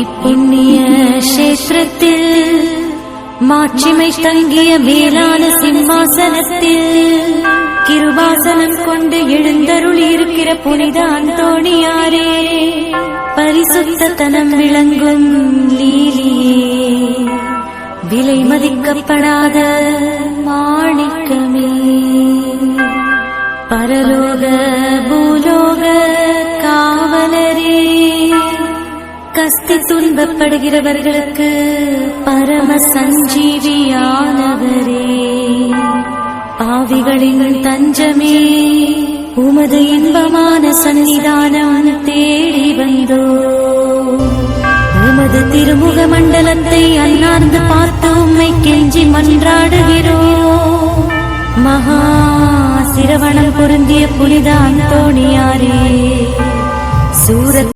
இப்புண்ணிய கஷேத்திரத்தில் மாட்சிமை தங்கிய மேலான சிம்மாசனத்தில் கிருபாசனம் கொண்டு எழுந்தருள் இருக்கிற புனித அந்தோணியாரே, பரிசுத்தனம் விளங்கும் லீலியே, விலை மதிக்கப்படாத மாணிக்கமே, பரலோக பூலோக காவலரே, கஸ்தி துன்பப்படுகிறவர்களுக்கு பரம சஞ்சீவியானவரே, பாவிகளின் தஞ்சமே, உமது இன்பமான சன்னிதானம் தேடி வந்தோ. உமது திருமுக மண்டலத்தை அன்னார்ந்து பார்த்து உம்மை கெஞ்சி மன்றாடுகிறோம். மகா சிரவணம் பொருந்திய புனித அந்தோணியாரே,